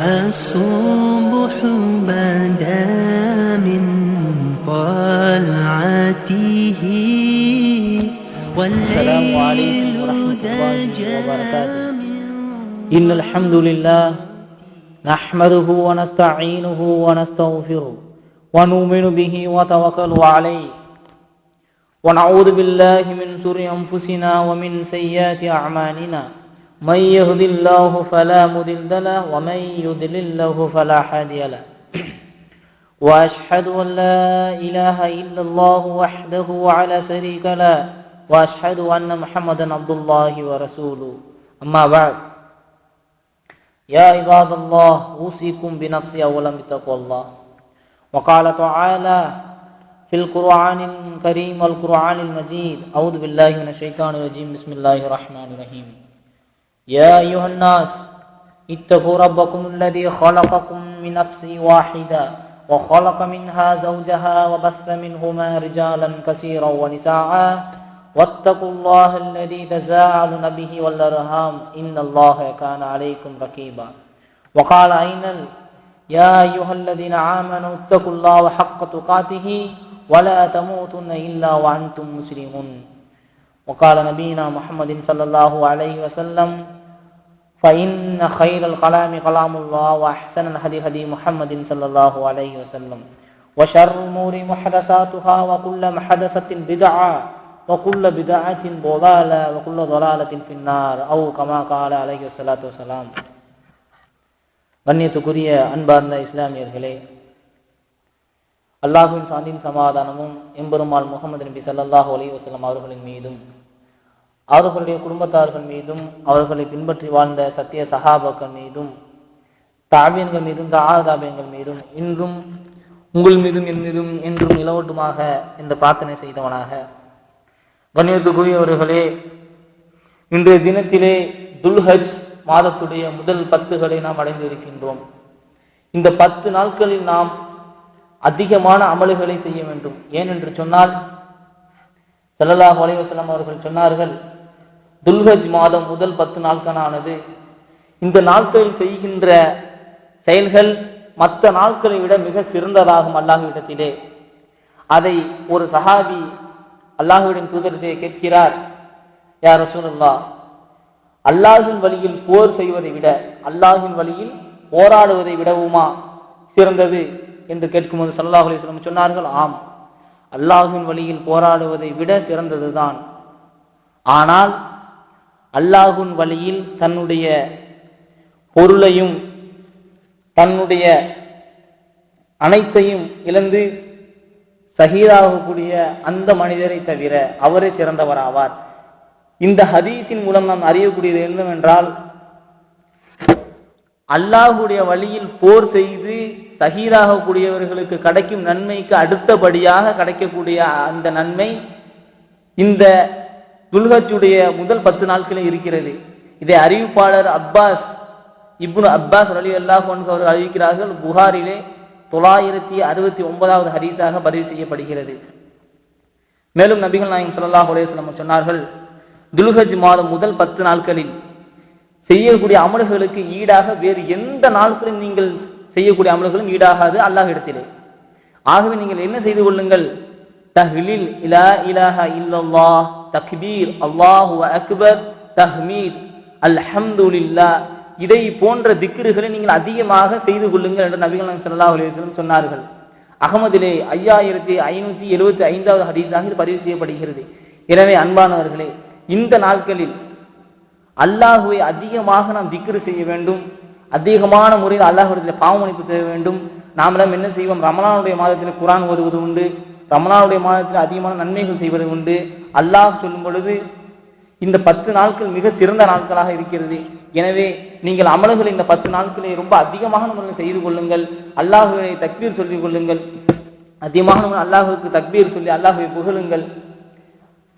الصبح بدا من طلعته السلام عليكم ورحمة الله وبركاته. إن الحمد لله نحمده ونستعينه ونستغفره ونؤمن به ونتوكل عليه ونعوذ بالله من شرور أنفسنا ومن سيئات أعمالنا. من يهد الله فلا مضل له ومن يضلل له فلا هادي له. وأشهد أن لا إله إلا الله وحده لا شريك له وأشهد أن محمدا عبد الله ورسوله. أما بعد، يا عباد الله، أوصيكم بنفسي أولا بتقوى الله. وقال تعالى في القرآن الكريم والقرآن المجيد: أعوذ بالله من الشيطان الرجيم، بسم الله الرحمن الرحيم. يا أيها الناس اتقوا ربكم الذي خلقكم من نفس واحدة وخلق منها زوجها وبث منهما رجالا كثيرا ونساء واتقوا الله الذي تساءلون به والأرحام إن الله كان عليكم رقيبا. وقال أيضا: يا أيها الذين آمنوا اتقوا الله حق تقاته ولا تموتن إلا وأنتم مسلمون. وقال نبينا محمد صلى الله عليه وسلم: فإن خير الكلام كلام الله وأحسن الهدي هدي محمد صلى الله عليه وسلم وشر الأمور محدثاتها وكل محدثة بدعة وكل بدعة ضلالة وكل ضلالة في النار أو كما قال عليه الصلاة والسلام. கண்ணியத்துக்குரிய அன்பார்ந்த இஸ்லாமியர்களே, அல்லாஹ்வின் சாந்தியும் சமாதானமும் எம்பெருமாள் முஹம்மது நபி ஸல்லல்லாஹு அலைஹி வஸல்லம் அவர்களின் மீதும் அவர்களுடைய குடும்பத்தார்கள் மீதும் அவர்களை பின்பற்றி வாழ்ந்த சத்திய சஹாபாக்கள் மீதும் தாபியன்கள் மீதும் தாபியன்கள் மீதும் இன்றும் உங்கள் மீதும் என் மீதும் என்றும் நிலவட்டுமாக இந்த பிரார்த்தனை செய்தவனாக. கண்ணியத்துக்குரியவர்களே, இன்றைய தினத்திலே துல்ஹஜ் மாதத்துடைய முதல் 10களை நாம் அடைந்து இருக்கின்றோம். இந்த 10 நாட்களில் நாம் அதிகமான அமல்களை செய்ய வேண்டும். ஏனென்று சொன்னால், ஸல்லல்லாஹு அலைஹி வஸல்லம் அவர்கள் சொன்னார்கள், துல்ஹஜ் மாதம் முதல் 10 நாட்களானது இந்த நாட்களில் செய்கின்ற செயல்கள் மற்ற நாட்களை விட மிக சிறந்ததாகும் அல்லாஹ்விடத்திலே. அதை ஒரு சஹாபி அல்லாஹ்வின் தூதரிடத்திலே கேட்கிறார்: யா ரசூலல்லாஹ், அல்லாஹ்வின் வழியில் போர் செய்வதை விட அல்லாஹ்வின் வழியில் போராடுவதை விடவுமா சிறந்தது என்று கேட்கும்போது ஸல்லல்லாஹு அலைஹி வஸல்லம் சொன்னார்கள், ஆம், அல்லாஹ்வின் வழியில் போராடுவதை விட சிறந்ததுதான். ஆனால் அல்லாஹ்வின் வழியில் தன்னுடைய பொருளையும் தன்னுடைய அனைத்தையும் இழந்து ஷஹீதாகக்கூடிய அந்த மனிதரை தவிர அவரே சிறந்தவராவார். இந்த ஹதீஸின் மூலம் நாம் அறியக்கூடியது என்னவென்றால், அல்லாஹுடைய வழியில் போர் செய்து ஷஹீதாகக்கூடியவர்களுக்கு கிடைக்கும் நன்மைக்கு அடுத்தபடியாக கிடைக்கக்கூடிய அந்த நன்மை இந்த துல்ஹஜ்ஜுடைய முதல் 10 நாட்களில் இருக்கிறது. இதை அறிவிப்பாளர் இப்னு அப்பாஸ் ரலியல்லாஹு அன்ஹு அவர்கள் அறிவிக்கிறார்கள். புகாரிலே 969வது ஹதீஸாக பதிவு செய்யப்படுகிறது. மேலும் நபிகள் நாயகம் ஸல்லல்லாஹு அலைஹி வஸல்லம் சொன்னார்கள், துல்ஹஜ் மாதம் முதல் 10 நாட்களில் செய்யக்கூடிய அமல்களுக்கு ஈடாக வேறு எந்த நாட்களில் நீங்கள் செய்யக்கூடிய அமல்களும் ஈடாகாது அல்லாஹ்விடத்திலே. ஆகவே நீங்கள் என்ன செய்து கொள்ளுங்கள்? தஹ்லீல், லா இலாஹா இல்லல்லாஹ், தக்பீர், அல்லாஹு அக்பர், தஹ்மீத், அல்ஹம்துலில்லாஹ், இதை போன்ற திக்ருகளை நீங்கள் அதிகமாக செய்து கொள்ளுங்கள் என்று நபிகள் நாயகம் ஸல்லல்லாஹு அலைஹி வஸல்லம் சொன்னார்கள். அகமதிலே 5575வது ஹதீஸாக இது பதிவு செய்யப்படுகிறது. எனவே அன்பானவர்களே, இந்த நாட்களில் அல்லாஹுவை அதிகமாக நாம் திக்ரு செய்ய வேண்டும். அதிகமான முறையில் அல்லாஹ்விடத்தில் பாவ மன்னிப்பு தேட வேண்டும். நாமெல்லாம் என்ன செய்வோம்? ரமலானுடைய மாதத்தில் குர்ஆன் ஓதுவது உண்டு, ரமலானுடைய மாதத்தில் அதிகமான நன்மைகள் செய்வது உண்டு. அல்லாஹ் சொல்லும் பொழுது இந்த 10 நாட்கள் மிக சிறந்த நாட்களாக இருக்கிறது. எனவே நீங்கள் அமல்களை இந்த 10 நாட்களை ரொம்ப அதிகமாக முறையில் செய்து கொள்ளுங்கள். அல்லாஹுவை தக்பீர் சொல்லிக் கொள்ளுங்கள். அதிகமாக அல்லாஹுக்கு தக்பீர் சொல்லி அல்லாஹுவை புகழுங்கள்.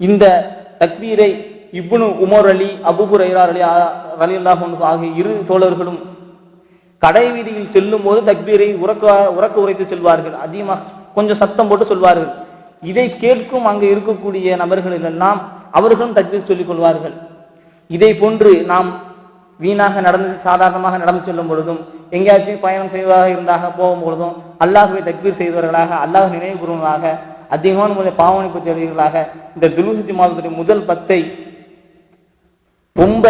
இந்த தக்பீரை இப்னு உமர் அலி, அபூ ஹுரைரா ரலியல்லாஹு அன்ஹு ஆகிய இரு தோழர்களும் கடை வீதியில் செல்லும் போது தக்பீரை உறக்க உரைத்து செல்வார்கள். அதிகமாக கொஞ்சம் சத்தம் போட்டு சொல்வார்கள். இதை கேட்கும் அங்கு இருக்கக்கூடிய நபர்கள் எல்லாம் அவர்களும் தக்பீர் சொல்லிக் கொள்வார்கள். இதை போன்று நாம் வீணாக நடந்து சாதாரணமாக நடந்து செல்லும் பொழுதும் எங்கேயாச்சும் பயணம் செய்வதாக இருந்தாக போகும்பொழுதும் அல்லாஹ்வை தக்பீர் செய்தவர்களாக, அல்லாஹ் நினைவு கூறுவதாக, அதிகமான முறையில் பாவனைப்பு செய்வர்களாக இந்த துல்ஹஜ் மாதத்துடைய முதல் 10 ரொம்ப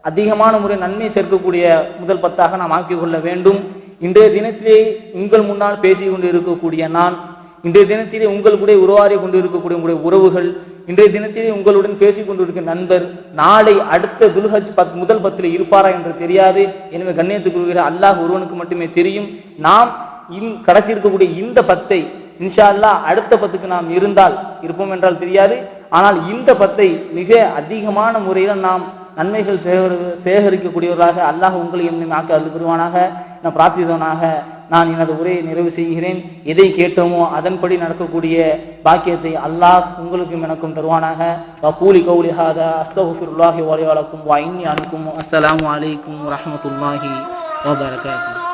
அதிகமான முறை நன்மை சேர்க்கக்கூடிய முதல் 10ஆக நாம் ஆக்கிக் கொள்ள வேண்டும். இன்றைய தினத்திலே உங்கள் முன்னால் பேசிக் கொண்டு இருக்கக்கூடிய நான், இன்றைய தினத்திலே உங்கள் கூட உருவாடி கொண்டு இருக்கக்கூடிய உங்களுடைய உறவுகள், இன்றைய தினத்திலே உங்களுடன் பேசிக் கொண்டிருக்கிற நண்பர் நாளை அடுத்த துல்ஹஜ் முதல் 10 இருப்பாரா என்று தெரியாது. எனவே கண்ணியத்துக்குரிய அல்லாஹ் ஒருவனுக்கு மட்டுமே தெரியும். நாம் கடத்தி இருக்கக்கூடிய இந்த 10 இன்ஷா அல்லாஹ் அடுத்த 10க்கு நாம் இருந்தால் இருப்போம் என்றால் தெரியாது. ஆனால் இந்த 10 மிக அதிகமான முறையில் நாம் நன்மைகள் சேகரிக்கக்கூடியவர்களாக அல்லாஹ் உங்களை என்னை ஆக்க அருள் புரிவானாக. நான் பிரார்த்தித்தவனாக நான் எனது உரையை நிறைவு செய்கிறேன். எதை கேட்டோமோ அதன்படி நடக்கக்கூடிய பாக்கியத்தை அல்லாஹ் உங்களுக்கும் எனக்கும் தருவானாக. வகூலி கௌலி ஹாதா அஸ்தக்ஃபிருல்லாஹி வ லக்கும் வ இன்னி அன்கும். அஸ்ஸலாமு அலைக்கும் வரஹ்மத்துல்லாஹி வ பரகாத்துஹு.